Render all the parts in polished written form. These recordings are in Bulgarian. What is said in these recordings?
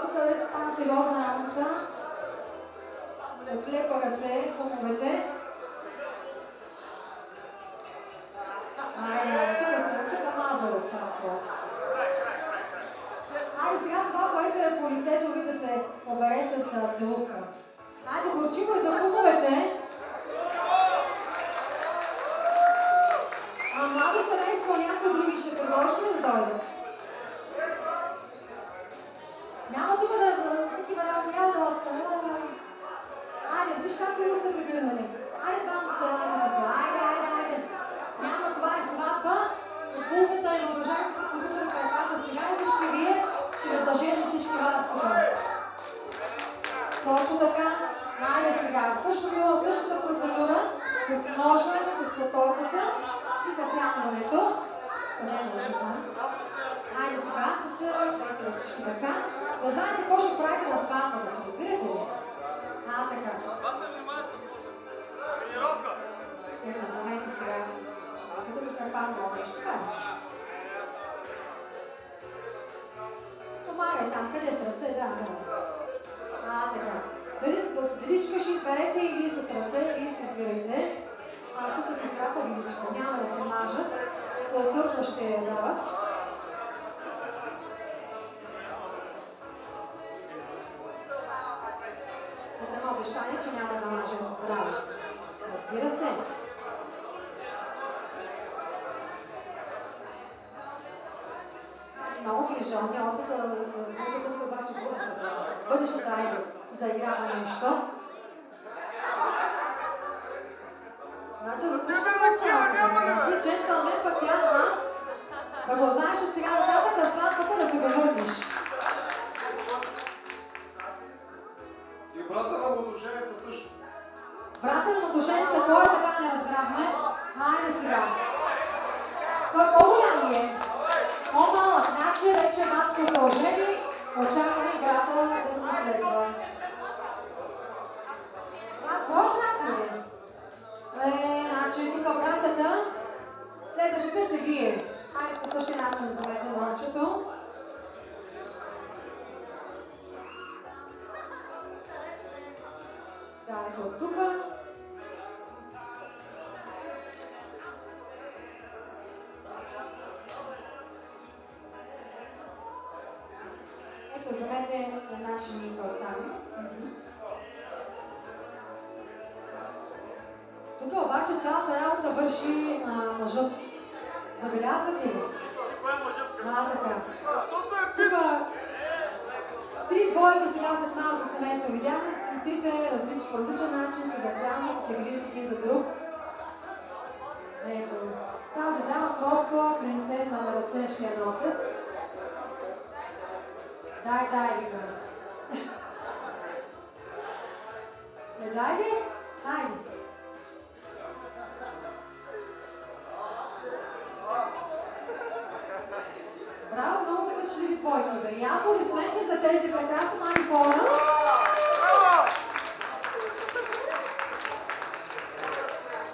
тук вече стана сериозна работа. Оклепаха се кумовете. Айде, тук мазало става просто. Айде сега това, което е по лицето ви да се обере с целувка. Айде, горчиво и за кумовете. А млади семейства, някои други ще продължат ли да дойдат? Няма тук да такива работи, айде, виж как много са прегърнали. Айде, бам, айде тук, айде. Няма, това е сватба. От булката и въображайте се покутали краката сега и всички вие ще разлъжем всички вас тук. Точно така. Айде сега. Същата процедура с ножа и с тортата и захранването. Не е ножата. Айде сега с двете ръчички така. Да знаете какво ще правите на сватба, да се разбирате ли? Така. Ето, замете сега. Чакайте до кърпан много нещо. Помагай там, къде с ръце? Да. Така. Дали с величка ще изберете или с ръце, или ще избирайте. Тук се избраха величка. Няма да се мажат. Културно ще я дават. Дадем обещание, че няма да мажем. Браво. Разбира се. Много грижовни, от тук да се обаче бъдещата айде заиграва нещо. Значи, виж какво става тук сега? Ти джентълмен, пък тя да го знаеш от сега нататък на сватбата да си го върнеш. И брата на младоженеца също. Брата на младоженеца, кой е така не разбрахме? Айде сега. Той по-голям ли е? По-малък, значи вече матко са ожени, очакваме брата да го следва. Кой брат ли е? Значи тук братата, следващите сте вие. Айде по същия начин вземете ножчето. Да, ето от тук. Ето, вземете една чиника от там. Тук обаче цялата работа върши мъжът. Забелязвате ли? Така. Тук три двойки сега след малко семейство видяхме. Трите по различен начин се захранват, се грижат един за друг. Ето. Тази дама просто принцеса на ръце ще я носят. Дай, вика. Дайде? Айде. Браво, много закачливи двойки, бе. И аплодисменти за тези прекрасни млади хора.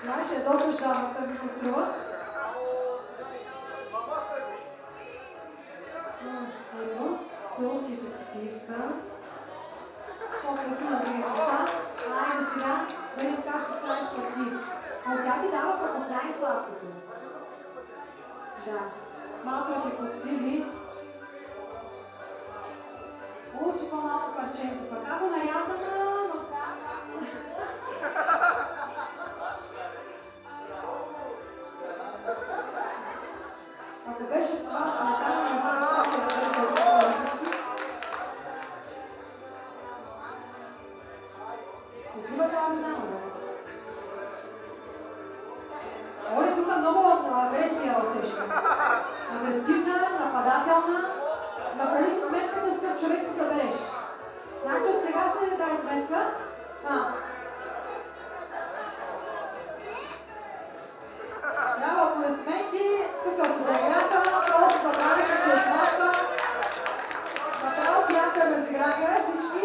Това ще е доста ждавната, ми се струва. Ето, целувки се иска. По-красиво да ми поста. Айде сега, да видим как ще справиш пък ти. Но тя ти дава пък от най-сладкото. Да. Малко да те подсили. Получи по-малко парченце. Пък ако нарязана, ако беше това сметана, не знам, ще да бъде толкова всички. Стотива тази дама, бе. Оле, тук много агресия усещам. Агресивна, нападателна. Направи си сметката, с къв човек се събереш. Значи от сега се дай сметка. Браво, аплодисменти. Тук се заиграха, просто събраха, че е сватба. Направо театър разиграха всички.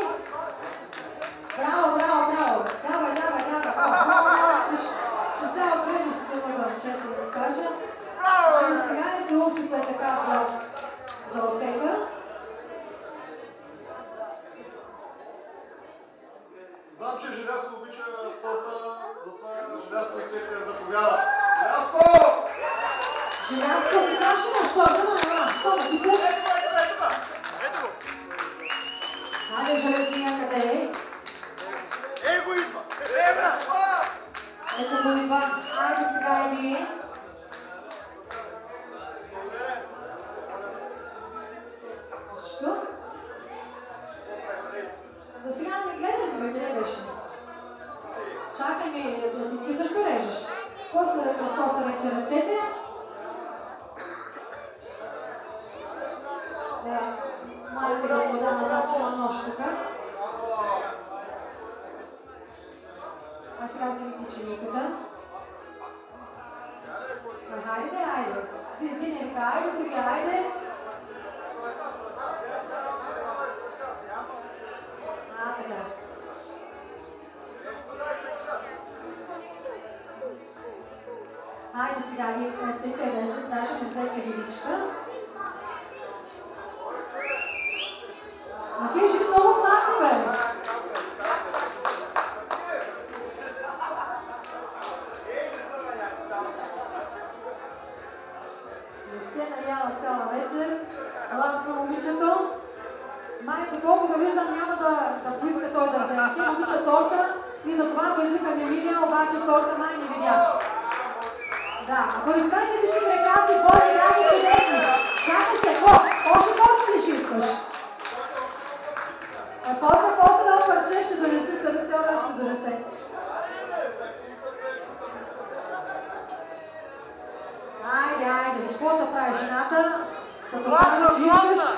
Браво. Давай. По цялото време ще се лъгам, честно да ти кажа. Ами сега е целувчица е така за отека. Знам, че Желязко обича торта, затова Желязко и Цвета я заповяда. Желязко! Желязко, ти трябваше на торта на една. Що, обичаш? Хайде, Железния, къде е? Го идва! Ето го идва. Хайде сега и вие. Що? До сега не гледали ме, къде беше? Чакай ми, ти също режеш. После кръстоса вече ръцете. Малите господа назад, че има нож тук. А сега си ми тичениката. Хайде, хайде. Ти не ръка, хайде, други, хайде. Така. Хайде сега, вие където е да се даже не вземе лиличка. Ма тия ще много хладни, бе. Не се наяла цяла вечер. Хладна момичето. Май, доколкото виждам, няма да поиска той да вземе. Тя обича торта и затова го извикам Емилия, обаче торта май не видя. Да, аплодисменти всички прекрасни, твои драги чудесни. Чакай се, още торта ли ще искаш? После едно парче ще донесе, сервитьора ще донесе. Айде, виж какво да прави жената, да това че искаш.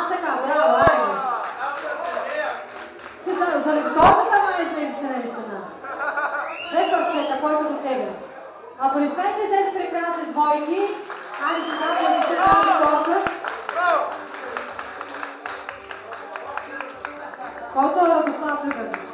Така, браво, айде. Ти заради тортата май излезете наистина. Две парчета, кой като тебе. Аплодисменти за тези прекрасни двойки. Айде сега да се тази торта. Който е Радослав Любенов.